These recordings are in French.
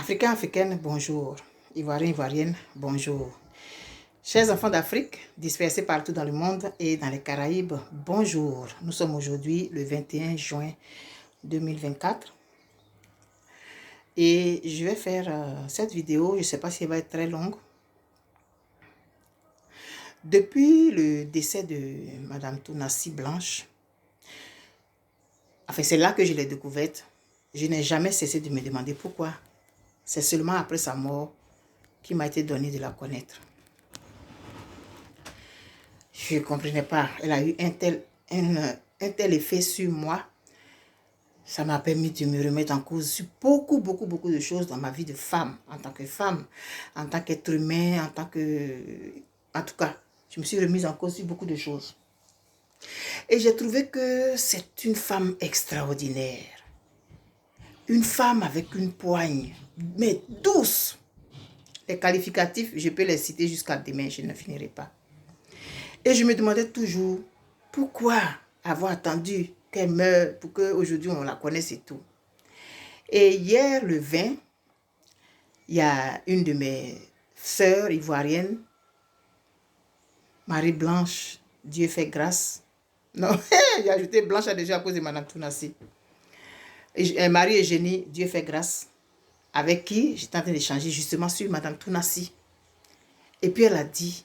Africains, Africaines, bonjour. Ivoiriens, Ivoiriennes, bonjour. Chers enfants d'Afrique, dispersés partout dans le monde et dans les Caraïbes, bonjour. Nous sommes aujourd'hui le 21 juin 2024. Et je vais faire cette vidéo, je ne sais pas si elle va être très longue. Depuis le décès de Madame Tounassi Blanche, enfin c'est là que je l'ai découverte, je n'ai jamais cessé de me demander pourquoi. C'est seulement après sa mort qu'il m'a été donné de la connaître. Je ne comprenais pas. Elle a eu un tel effet sur moi. Ça m'a permis de me remettre en cause sur beaucoup de choses dans ma vie de femme, en tant qu'être humain, en tout cas, je me suis remise en cause sur beaucoup de choses. Et j'ai trouvé que c'est une femme extraordinaire. Une femme avec une poigne, mais douce. Les qualificatifs, je peux les citer jusqu'à demain, je ne finirai pas. Et je me demandais toujours, pourquoi avoir attendu qu'elle meure pour qu'aujourd'hui on la connaisse et tout. Et hier, le 20, il y a une de mes sœurs ivoiriennes, Marie-Blanche, Dieu fait grâce. Non, j'ai ajouté Blanche a déjà posé Madame Tounassi. Marie-Eugénie, Dieu fait grâce, avec qui j'étais en train d'échanger justement sur Madame Tounassi. Et puis elle a dit,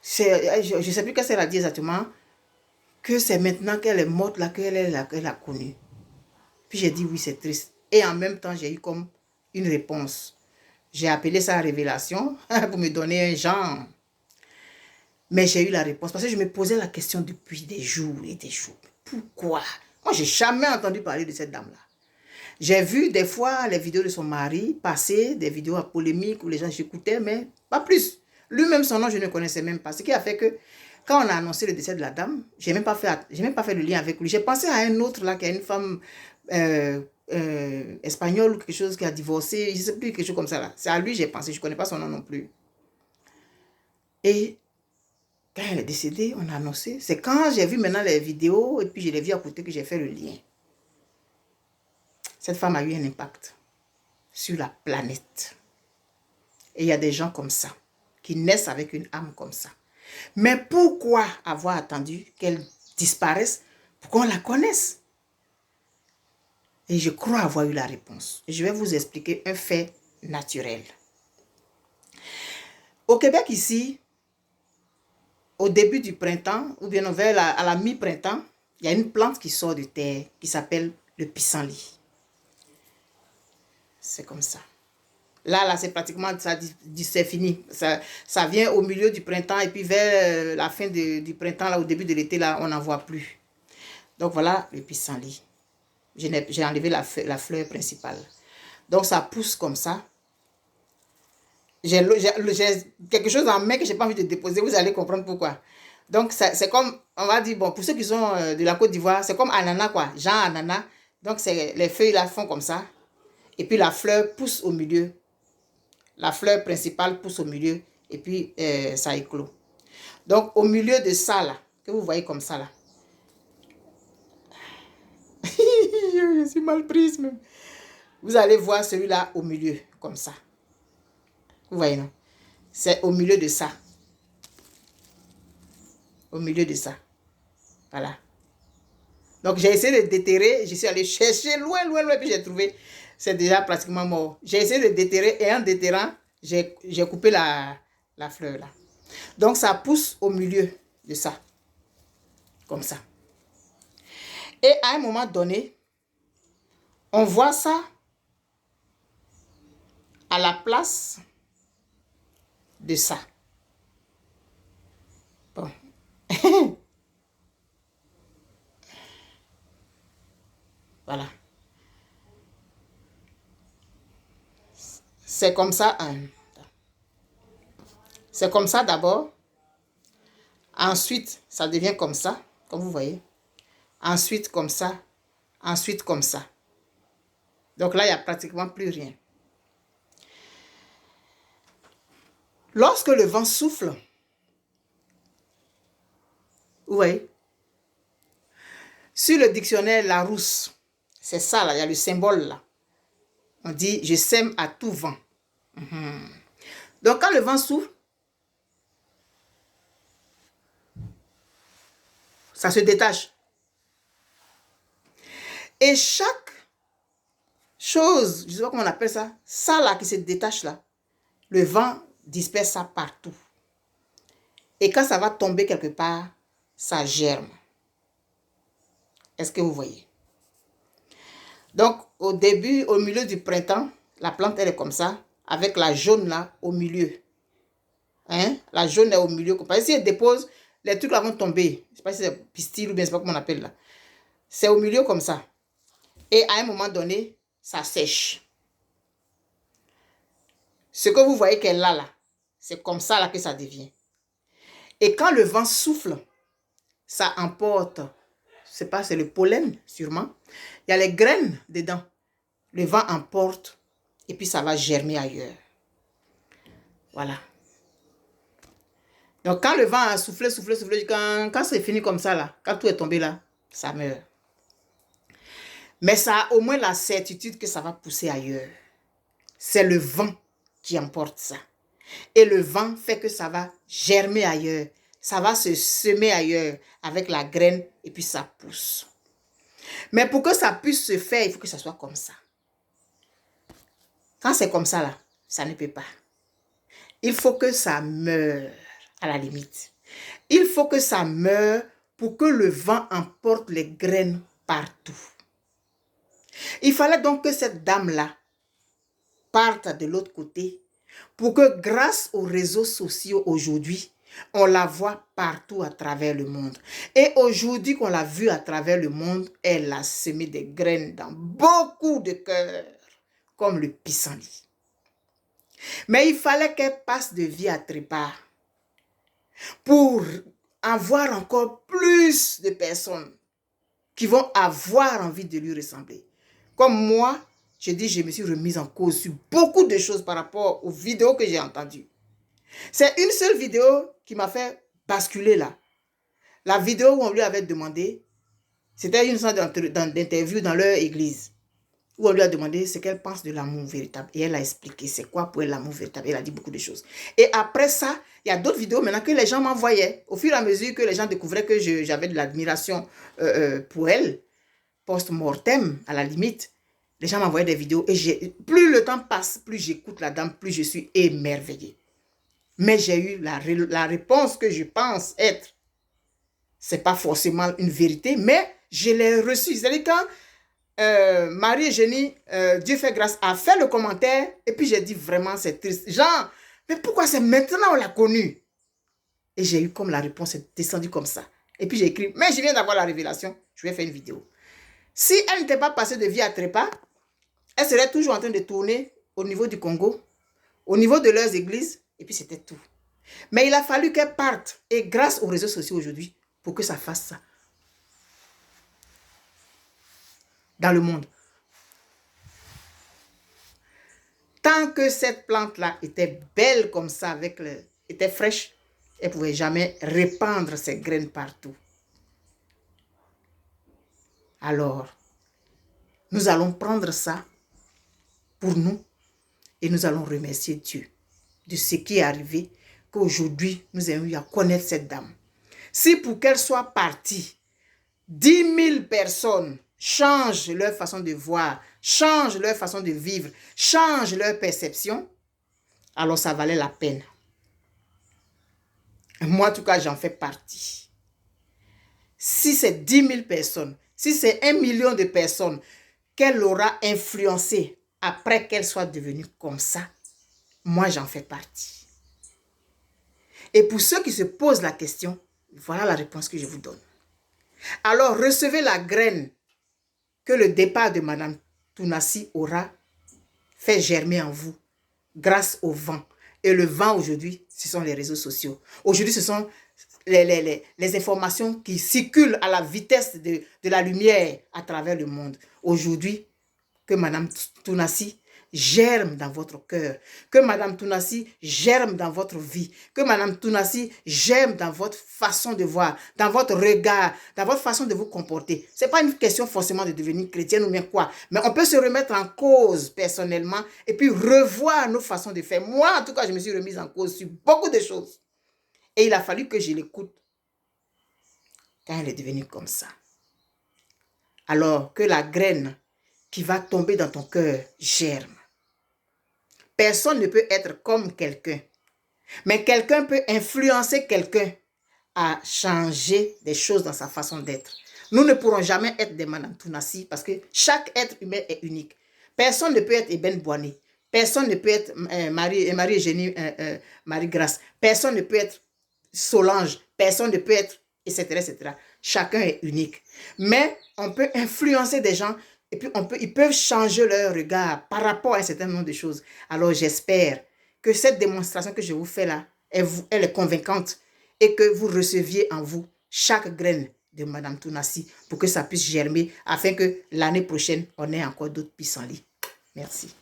je ne sais plus qu'est-ce qu'elle a dit exactement, que c'est maintenant qu'elle est morte là qu'elle a connu. Puis j'ai dit oui, c'est triste. Et en même temps, j'ai eu comme une réponse. J'ai appelé ça révélation pour me donner un genre. Mais j'ai eu la réponse parce que je me posais la question depuis des jours et des jours. Pourquoi? Moi, j'ai jamais entendu parler de cette dame-là. J'ai vu des fois les vidéos de son mari passer, des vidéos à polémique où les gens j'écoutais, mais pas plus. Lui-même, son nom, je ne connaissais même pas. Ce qui a fait que quand on a annoncé le décès de la dame, j'ai même pas fait le lien avec lui. J'ai pensé à un autre là, qui est une femme espagnole ou quelque chose qui a divorcé, je ne sais plus, quelque chose comme ça là. C'est à lui j'ai pensé, je ne connais pas son nom non plus. Et quand elle est décédée, on a annoncé. C'est quand j'ai vu maintenant les vidéos et puis je l'ai vu à côté que j'ai fait le lien. Cette femme a eu un impact sur la planète. Et il y a des gens comme ça, qui naissent avec une âme comme ça. Mais pourquoi avoir attendu qu'elle disparaisse pour qu'on la connaisse? Et je crois avoir eu la réponse. Et je vais vous expliquer un fait naturel. Au Québec ici, au début du printemps, ou bien à la mi-printemps, il y a une plante qui sort de terre qui s'appelle le pissenlit. C'est comme ça. Là, c'est pratiquement, c'est fini. Ça vient au milieu du printemps et puis vers la fin du printemps, là, au début de l'été, là, on n'en voit plus. Donc voilà le pissenlit. J'ai enlevé la fleur principale. Donc ça pousse comme ça. J'ai quelque chose en main que je n'ai pas envie de déposer. Vous allez comprendre pourquoi. Donc c'est comme, on va dire, bon, pour ceux qui sont de la Côte d'Ivoire, c'est comme ananas quoi, genre ananas. Donc les feuilles là font comme ça. Et puis la fleur pousse au milieu. La fleur principale pousse au milieu et puis ça éclot. Donc au milieu de ça là, que vous voyez comme ça là. Je suis mal prise même. Vous allez voir celui-là au milieu, comme ça. Vous voyez, non? C'est au milieu de ça. Au milieu de ça. Voilà. Donc, j'ai essayé de déterrer. Je suis allée chercher loin, puis j'ai trouvé. C'est déjà pratiquement mort. J'ai essayé de déterrer et en déterrant, j'ai coupé la fleur là. Donc, ça pousse au milieu de ça. Comme ça. Et à un moment donné, on voit ça à la place de ça. Bon. Voilà. C'est comme ça. C'est comme ça d'abord. Ensuite, ça devient comme ça, comme vous voyez. Ensuite, comme ça. Ensuite, comme ça. Donc là, il n'y a pratiquement plus rien. Lorsque le vent souffle, vous voyez, sur le dictionnaire Larousse, c'est ça là, il y a le symbole là. On dit, je sème à tout vent. Donc, quand le vent souffle, ça se détache. Et chaque chose, je ne sais pas comment on appelle ça, ça là qui se détache là, le vent disperse ça partout. Et quand ça va tomber quelque part, ça germe. Est-ce que vous voyez? Donc, au début, au milieu du printemps, la plante, elle est comme ça, avec la jaune là au milieu. Hein? La jaune est au milieu. Parce que si elle dépose, les trucs là vont tomber. Je ne sais pas si c'est pistil ou bien je ne sais pas comment on appelle là. C'est au milieu comme ça. Et à un moment donné, ça sèche. Ce que vous voyez qu'elle a là, c'est comme ça là que ça devient. Et quand le vent souffle, ça emporte, je ne sais pas, c'est le pollen sûrement. Il y a les graines dedans. Le vent emporte et puis ça va germer ailleurs. Voilà. Donc quand le vent a soufflé, quand c'est fini comme ça là, quand tout est tombé là, ça meurt. Mais ça a au moins la certitude que ça va pousser ailleurs. C'est le vent qui emporte ça. Et le vent fait que ça va germer ailleurs. Ça va se semer ailleurs avec la graine et puis ça pousse. Mais pour que ça puisse se faire, il faut que ça soit comme ça. Quand c'est comme ça là, ça ne peut pas. Il faut que ça meure à la limite. Il faut que ça meure pour que le vent emporte les graines partout. Il fallait donc que cette dame-là parte de l'autre côté pour que grâce aux réseaux sociaux aujourd'hui, on la voit partout à travers le monde. Et aujourd'hui qu'on l'a vue à travers le monde, elle a semé des graines dans beaucoup de cœurs, comme le pissenlit. Mais il fallait qu'elle passe de vie à trépas pour avoir encore plus de personnes qui vont avoir envie de lui ressembler. Comme moi, je dis, je me suis remise en cause sur beaucoup de choses par rapport aux vidéos que j'ai entendues. C'est une seule vidéo qui m'a fait basculer là. La vidéo où on lui avait demandé, c'était une sorte d'interview dans leur église, où on lui a demandé ce qu'elle pense de l'amour véritable. Et elle a expliqué c'est quoi pour elle l'amour véritable. Elle a dit beaucoup de choses. Et après ça, il y a d'autres vidéos maintenant que les gens m'envoyaient. Au fur et à mesure que les gens découvraient que j'avais de l'admiration pour elle, post-mortem à la limite, les gens m'envoyaient des vidéos. Et plus le temps passe, plus j'écoute la dame, plus je suis émerveillée. Mais j'ai eu la réponse que je pense être. Ce n'est pas forcément une vérité, mais je l'ai reçue. C'est-à-dire quand Marie et Jenny, Dieu fait grâce, a fait le commentaire, et puis j'ai dit vraiment c'est triste. Genre, mais pourquoi c'est maintenant on l'a connue? Et j'ai eu comme la réponse, c'est descendu comme ça. Et puis j'ai écrit, mais je viens d'avoir la révélation, je vais faire une vidéo. Si elle n'était pas passée de vie à trépas, elle serait toujours en train de tourner au niveau du Congo, au niveau de leurs églises, et puis c'était tout. Mais il a fallu qu'elle parte, et grâce aux réseaux sociaux aujourd'hui, pour que ça fasse ça. Dans le monde. Tant que cette plante-là était belle comme ça, était fraîche, elle ne pouvait jamais répandre ses graines partout. Alors, nous allons prendre ça pour nous et nous allons remercier Dieu de ce qui est arrivé, qu'aujourd'hui, nous ayons eu à connaître cette dame. Si pour qu'elle soit partie, 10 000 personnes changent leur façon de voir, changent leur façon de vivre, changent leur perception, alors ça valait la peine. Moi, en tout cas, j'en fais partie. Si c'est 10 000 personnes, si c'est 1 million de personnes qu'elle aura influencé après qu'elle soit devenue comme ça, moi, j'en fais partie. Et pour ceux qui se posent la question, voilà la réponse que je vous donne. Alors, recevez la graine que le départ de Madame Tounassi aura fait germer en vous grâce au vent. Et le vent aujourd'hui, ce sont les réseaux sociaux. Aujourd'hui, ce sont les informations qui circulent à la vitesse de la lumière à travers le monde. Aujourd'hui, que Madame Tounassi germe dans votre cœur. Que Madame Tounassi germe dans votre vie. Que Madame Tounassi germe dans votre façon de voir, dans votre regard, dans votre façon de vous comporter. Ce n'est pas une question forcément de devenir chrétienne ou bien quoi. Mais on peut se remettre en cause personnellement et puis revoir nos façons de faire. Moi, en tout cas, je me suis remise en cause sur beaucoup de choses. Et il a fallu que je l'écoute quand elle est devenue comme ça. Alors que la graine qui va tomber dans ton cœur germe. Personne ne peut être comme quelqu'un. Mais quelqu'un peut influencer quelqu'un à changer des choses dans sa façon d'être. Nous ne pourrons jamais être des Madame Tounassi parce que chaque être humain est unique. Personne ne peut être Eben Boigny. Personne ne peut être Marie-Eugénie Marie-Grâce. Personne ne peut être Solange. Personne ne peut être, etc., etc. Chacun est unique. Mais on peut influencer des gens et puis ils peuvent changer leur regard par rapport à un certain nombre de choses. Alors j'espère que cette démonstration que je vous fais là, elle est convaincante et que vous receviez en vous chaque graine de Madame Tounassi pour que ça puisse germer afin que l'année prochaine, on ait encore d'autres pissenlits. Merci.